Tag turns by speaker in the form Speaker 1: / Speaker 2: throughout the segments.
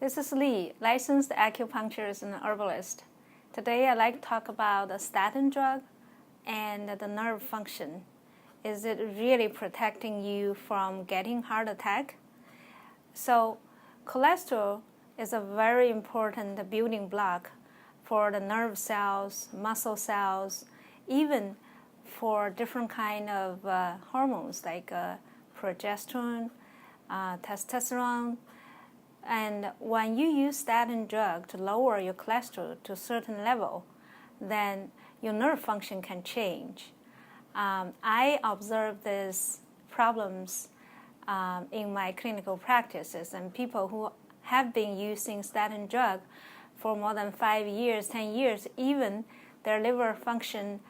Speaker 1: This is Lee, licensed acupuncturist and herbalist. Today I'd like to talk about the statin drug and the nerve function. Is it really protecting you from getting heart attack? So cholesterol is a very important building block for the nerve cells, muscle cells, even for different kind of hormones like progesterone, testosterone. And when you use statin drug to lower your cholesterol to a certain level, then your nerve function can change. I observe these problems in my clinical practices, and people who have been using statin drug for more than 5 years, 10 years, even their liver function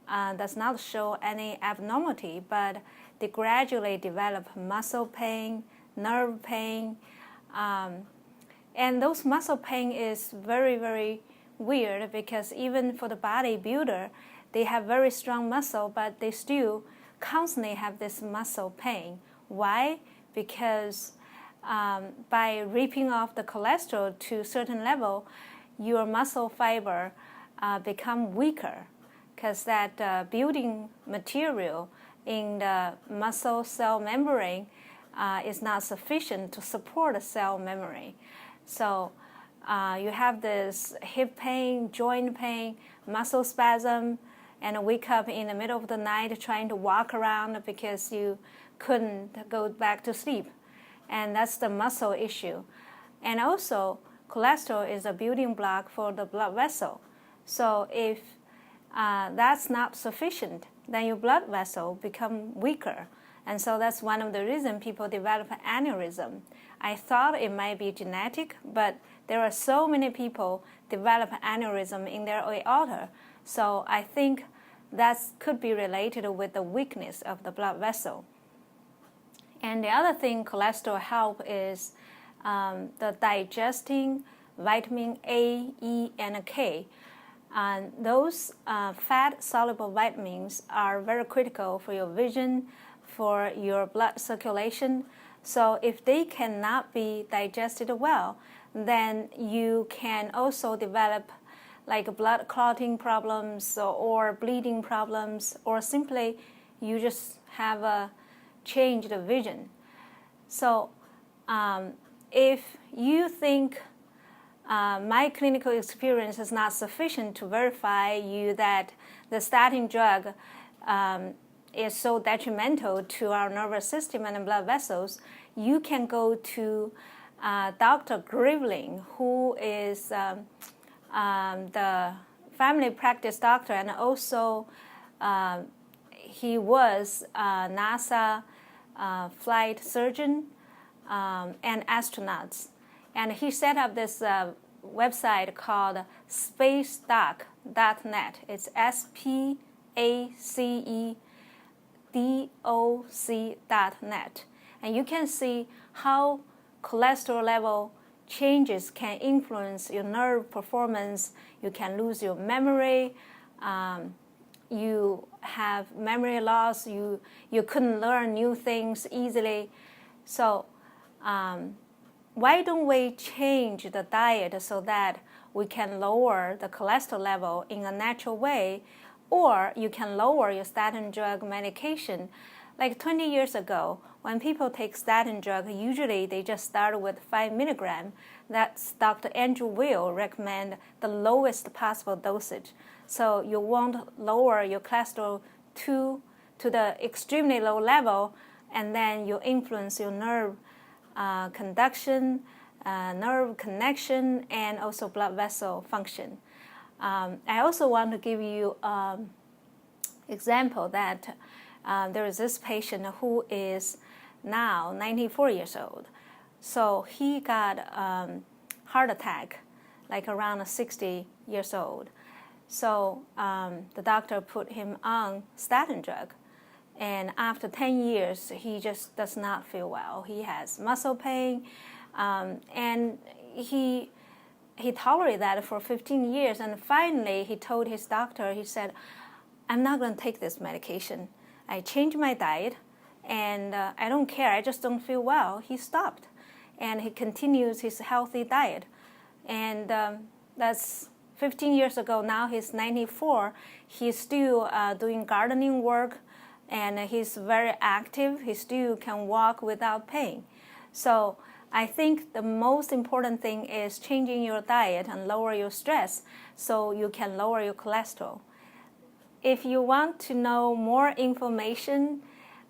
Speaker 1: does not show any abnormality, but they gradually develop muscle pain, nerve pain, and those muscle pain is very, very weird because even for the bodybuilder, they have very strong muscle, but they still constantly have this muscle pain. Why? Because by ripping off the cholesterol to a certain level, your muscle fiber become weaker because that building material in the muscle cell membrane is not sufficient to support a cell memory. So you have this hip pain, joint pain, muscle spasm, and wake up in the middle of the night trying to walk around because you couldn't go back to sleep. And that's the muscle issue. And also, cholesterol is a building block for the blood vessel. So if that's not sufficient, then your blood vessel become weaker. And so that's one of the reasons people develop aneurysm. I thought it might be genetic, but there are so many people develop aneurysm in their aorta. So I think that could be related with the weakness of the blood vessel. And the other thing cholesterol help is the digesting vitamin A, E, and K. And those fat-soluble vitamins are very critical for your vision, for your blood circulation. So if they cannot be digested well, then you can also develop like blood clotting problems or bleeding problems, or simply you just have a changed vision. So if you think my clinical experience is not sufficient to verify you that the statin drug is so detrimental to our nervous system and blood vessels, you can go to Dr. Grivling, who is the family practice doctor, and also he was a NASA flight surgeon and astronauts. And he set up this website called spacedoc.net. It's SPACEDOC.net. And you can see how cholesterol level changes can influence your nerve performance. You can lose your memory. You have memory loss. You couldn't learn new things easily. So why don't we change the diet so that we can lower the cholesterol level in a natural way, or you can lower your statin drug medication? Like 20 years ago, when people take statin drug, usually they just start with 5 milligrams. That's Dr. Andrew Will recommend the lowest possible dosage. So you won't lower your cholesterol to the extremely low level, and then you influence your nerve conduction, nerve connection, and also blood vessel function. I also want to give you an example that there is this patient who is now 94 years old. So he got heart attack like around 60 years old. So the doctor put him on statin drug. And after 10 years, he just does not feel well. He has muscle pain, and he tolerated that for 15 years. And finally, he told his doctor, he said, I'm not going to take this medication. I changed my diet, and I don't care. I just don't feel well. He stopped. and he continues his healthy diet. And that's 15 years ago. Now he's 94. He's still doing gardening work, and he's very active. He still can walk without pain. So I think the most important thing is changing your diet and lower your stress so you can lower your cholesterol. If you want to know more information,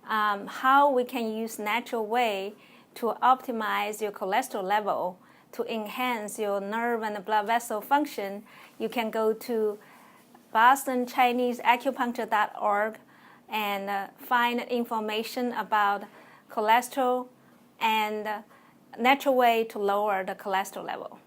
Speaker 1: how we can use natural way to optimize your cholesterol level, to enhance your nerve and blood vessel function, you can go to BostonChineseAcupuncture.org and find information about cholesterol and natural way to lower the cholesterol level.